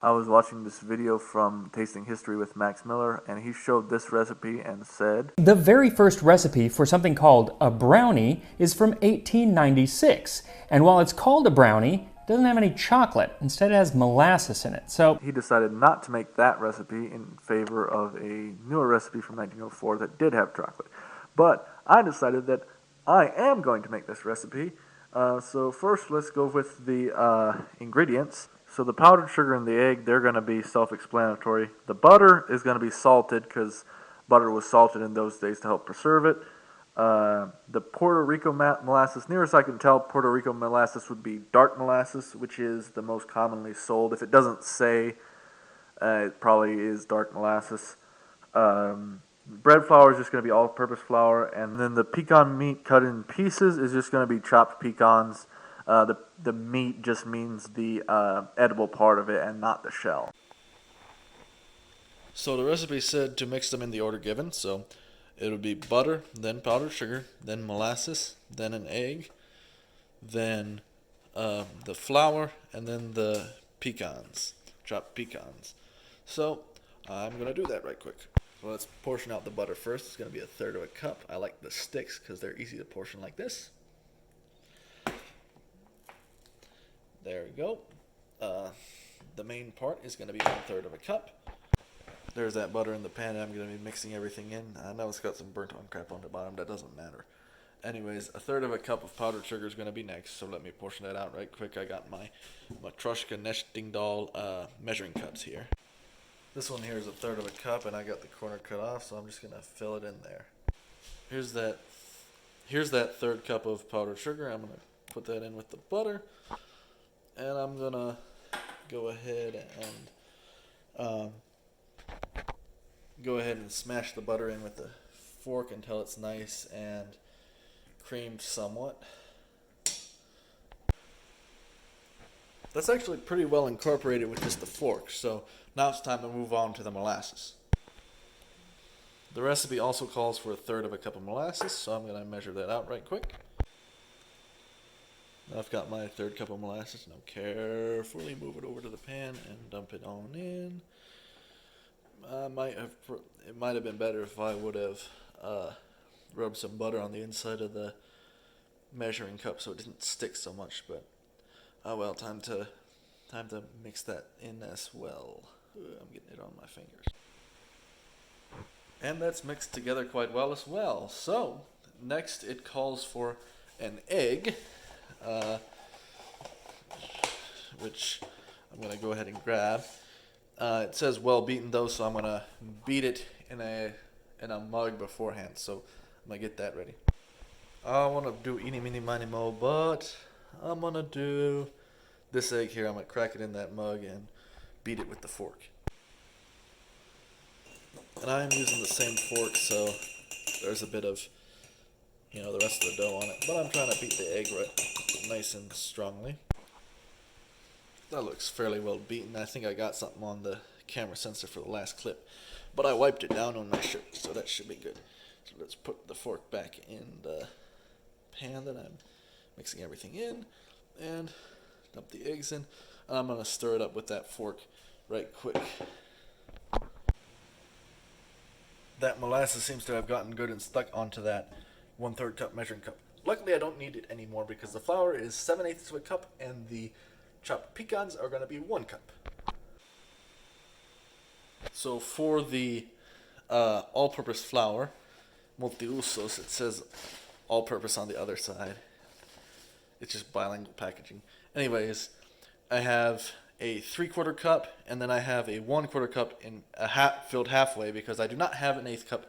I was watching this video from Tasting History with Max Miller, and he showed this recipe and said, The very first recipe for something called a brownie is from 1896. And while it's called a brownie, it doesn't have any chocolate. Instead, it has molasses in it. So he decided not to make that recipe in favor of a newer recipe from 1904 that did have chocolate. But I decided that I am going to make this recipe. So first, let's go with the ingredients. So the powdered sugar and the egg, they're going to be self-explanatory. The butter is going to be salted because butter was salted in those days to help preserve it. The Puerto Rico molasses, nearest I can tell, Puerto Rico molasses would be dark molasses, which is the most commonly sold. If it doesn't say, it probably is dark molasses. Bread flour is just going to be all-purpose flour, and then the pecan meat cut in pieces is just going to be chopped pecans. The meat just means the edible part of it and not the shell. So the recipe said to mix them in the order given, so it would be butter, then powdered sugar, then molasses, then an egg, then the flour, and then the pecans, chopped pecans. So I'm going to do that right quick. So let's portion out the butter first. It's going to be 1/3 of a cup. I like the sticks because they're easy to portion like this. There we go. The main part is going to be 1/3 of a cup. There's that butter in the pan. I'm going to be mixing everything in. I know it's got some burnt on crap on the bottom. That doesn't matter. Anyways, 1/3 of a cup of powdered sugar is going to be next. So let me portion that out right quick. I got my Matryoshka nesting doll measuring cups here. This one here is 1/3 of a cup, and I got the corner cut off, so I'm just going to fill it in there. Here's that 1/3 cup of powdered sugar. I'm going to put that in with the butter. And I'm going to go ahead and smash the butter in with the fork until it's nice and creamed somewhat. That's actually pretty well incorporated with just the fork, so now it's time to move on to the molasses. The recipe also calls for 1/3 of a cup of molasses, so I'm going to measure that out right quick. Now I've got my 1/3 cup of molasses. Now carefully move it over to the pan and dump it on in. It might have been better if I would have rubbed some butter on the inside of the measuring cup so it didn't stick so much. But oh well, time to mix that in as well. I'm getting it on my fingers, and that's mixed together quite well as well. So next, it calls for an egg. Which I'm going to go ahead and grab. It says well beaten though, so I'm going to beat it in a mug beforehand. So I'm going to get that ready. I want to do eeny, meeny, miny, mo, but I'm going to do this egg here. I'm going to crack it in that mug and beat it with the fork. And I'm using the same fork, so there's a bit of, the rest of the dough on it. But I'm trying to beat the egg right nice and strongly. That looks fairly well beaten. I think I got something on the camera sensor for the last clip. But I wiped it down on my shirt, so that should be good. So let's put the fork back in the pan that I'm mixing everything in. And dump the eggs in. And I'm going to stir it up with that fork right quick. That molasses seems to have gotten good and stuck onto that 1/3 cup measuring cup. Luckily, I don't need it anymore because the flour is 7/8 of a cup and the chopped pecans are going to be 1 cup. So for the all-purpose flour, multiusos, it says all-purpose on the other side. It's just bilingual packaging. Anyways, I have a 3/4 cup, and then I have a 1/4 cup in filled halfway because I do not have an 1/8 cup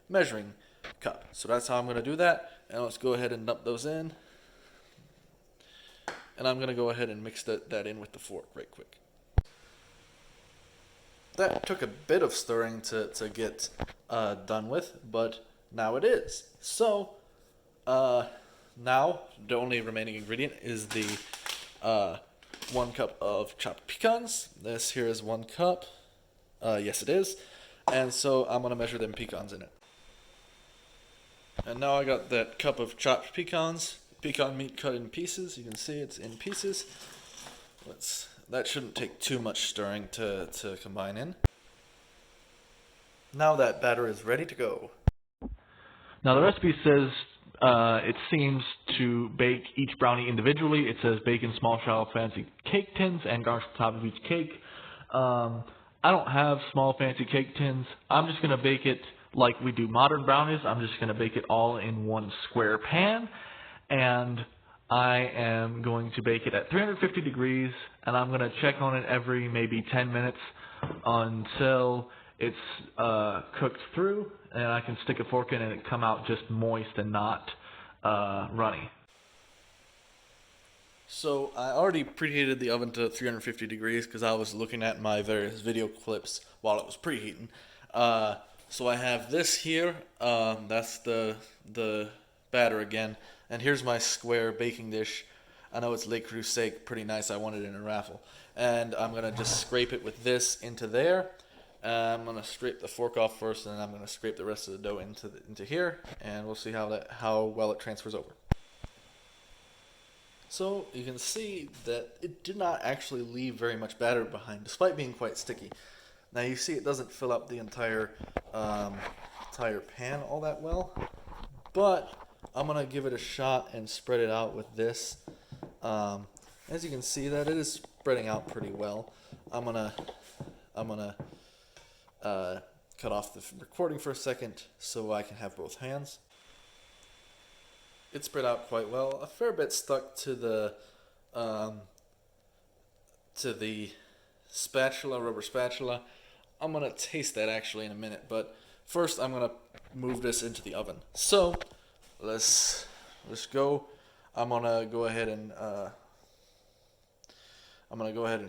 measuring cup. So that's how I'm going to do that. And let's go ahead and dump those in. And I'm going to go ahead and mix that in with the fork right quick. That took a bit of stirring to get done with, but now it is. So now the only remaining ingredient is the 1 cup of chopped pecans. This here is 1 cup. Yes, it is. And so I'm going to measure them pecans in it. And now I got that cup of chopped pecans, pecan meat cut in pieces. You can see it's in pieces. Let's that shouldn't take too much stirring to combine in. Now that batter is ready to go. Now the recipe says it seems to bake each brownie individually. It says bake in small, shallow, fancy cake tins and garnish the top of each cake. I don't have small, fancy cake tins. I'm just going to bake it like we do modern brownies. I'm just going to bake it all in one square pan. And I am going to bake it at 350 degrees. And I'm going to check on it every maybe 10 minutes until it's cooked through. And I can stick a fork in and it come out just moist and not runny. So I already preheated the oven to 350 degrees because I was looking at my various video clips while it was preheating. So I have this here. That's the batter again. And here's my square baking dish. I know it's Le Creuset, pretty nice. I won it in a raffle. And I'm going to just scrape it with this into there. I'm going to scrape the fork off first, and then I'm going to scrape the rest of the dough into here. And we'll see how well it transfers over. So you can see that it did not actually leave very much batter behind, despite being quite sticky. Now you see it doesn't fill up the entire pan all that well, but I'm gonna give it a shot and spread it out with this. As you can see, that it is spreading out pretty well. I'm gonna cut off the recording for a second so I can have both hands. It spread out quite well. A fair bit stuck to the spatula, rubber spatula. I'm gonna taste that actually in a minute, but first I'm gonna move this into the oven. So let's go. I'm gonna go ahead and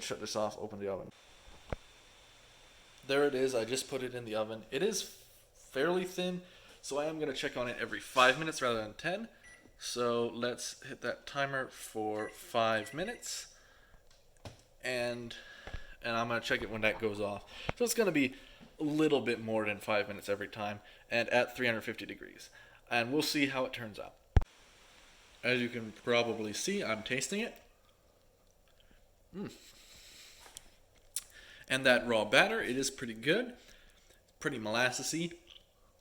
shut this off. Open the oven. There it is. I just put it in the oven. It is fairly thin, so I am gonna check on it every 5 minutes rather than 10. So let's hit that timer for 5 minutes, and I'm going to check it when that goes off. So it's going to be a little bit more than 5 minutes every time, and at 350 degrees. And we'll see how it turns out. As you can probably see, I'm tasting it. And that raw batter, it is pretty good, pretty molassesy.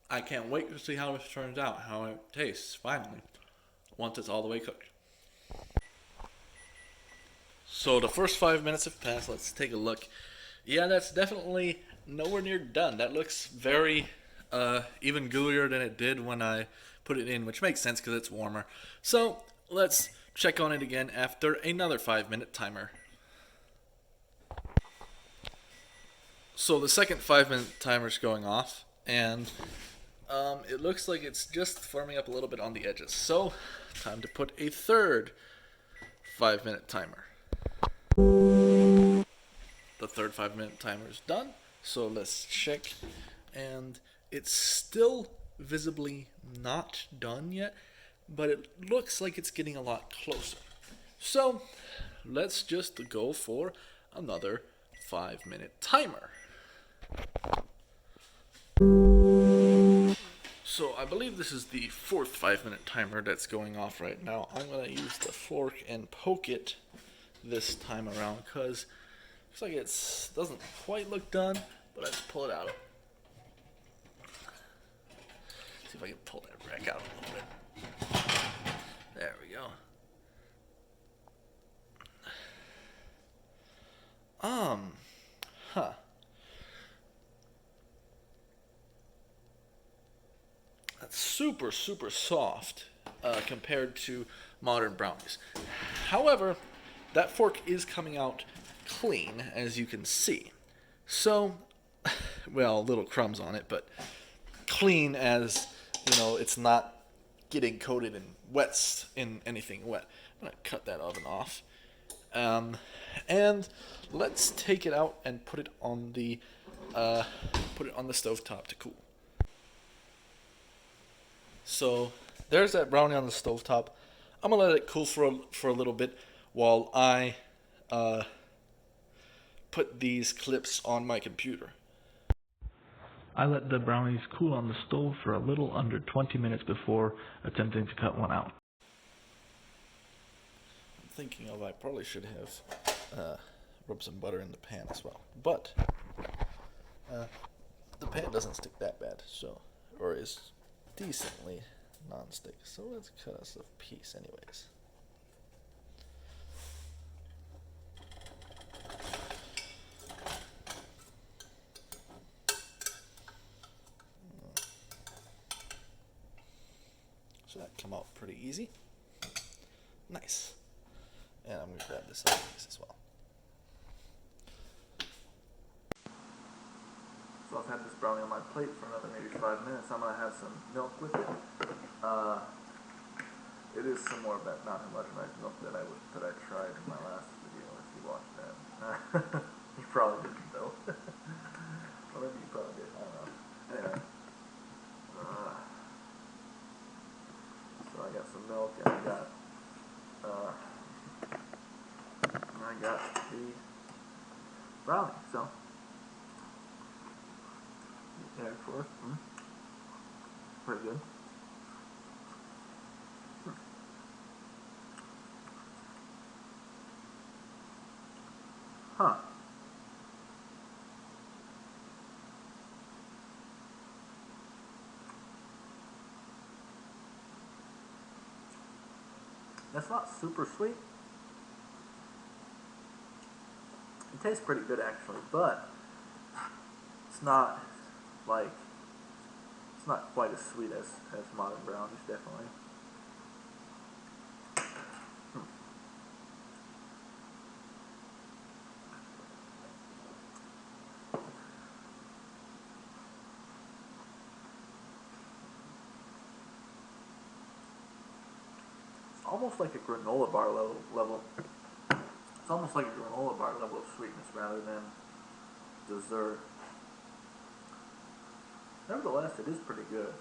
I can't wait to see how this turns out, how it tastes finally, once it's all the way cooked. So the first 5 minutes have passed. Let's take a look. Yeah, that's definitely nowhere near done. That looks very even gooier than it did when I put it in, which makes sense because it's warmer. So let's check on it again after another 5-minute timer. So the second 5-minute timer is going off, and it looks like it's just forming up a little bit on the edges. So, time to put a third 5-minute timer. The third 5-minute timer is done. So let's check. And it's still visibly not done yet, but it looks like it's getting a lot closer. So, let's just go for another 5-minute timer. So I believe this is the fourth 5-minute timer that's going off right now. I'm going to use the fork and poke it this time around because it looks like it doesn't quite look done, but let's pull it out. See if I can pull that rack out a little bit. There we go. That's super, super soft compared to modern brownies. However, that fork is coming out clean, as you can see. So, well, little crumbs on it, but clean as, you know, it's not getting coated in anything wet. I'm going to cut that oven off. And let's take it out and put it on the stovetop to cool. So there's that brownie on the stovetop. I'm gonna let it cool for a little bit while I put these clips on my computer. I let the brownies cool on the stove for a little under 20 minutes before attempting to cut one out. I'm thinking I probably should have rub some butter in the pan as well. But the pan doesn't stick that bad, so, or is decently non-stick. So let's cut us a piece anyways. So that come out pretty easy. Nice. And I'm going to grab this other piece as well. So I've had this brownie on my plate for another maybe 5 minutes. I'm going to have some milk with it. It is some more but not homogenized milk that I tried in my last video, if you watched that. You probably didn't though. Or maybe you probably did, I don't know. Anyway. So I got some milk and I got the brownie, so there for pretty good. Huh. That's not super sweet. It tastes pretty good actually, but it's not like it's not quite as sweet as modern brownies, definitely. It's almost like a granola bar level. It's almost like a granola bar level of sweetness rather than dessert. Nevertheless, it is pretty good.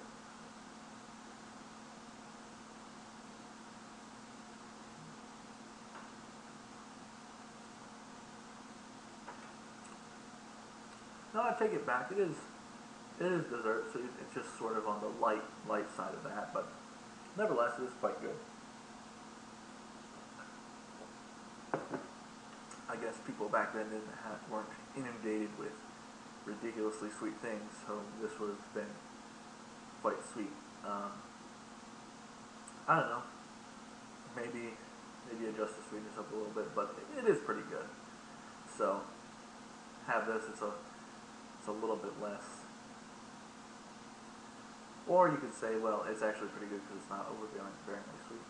No, I take it back. It is dessert, so it's just sort of on the light side of that, but nevertheless, it is quite good. I guess people back then weren't inundated with ridiculously sweet things, so this would have been quite sweet. I don't know. Maybe adjust the sweetness up a little bit, but it is pretty good. So have this. It's a little bit less. Or you could say, well, it's actually pretty good because it's not overbearingly sweet.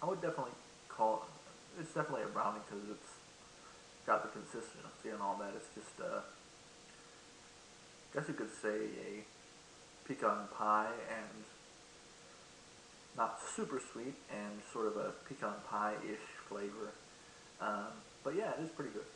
I would definitely it's definitely a brownie because it's got the consistency and all that. It's just, I guess you could say a pecan pie and not super sweet and sort of a pecan pie-ish flavor. But yeah, it is pretty good.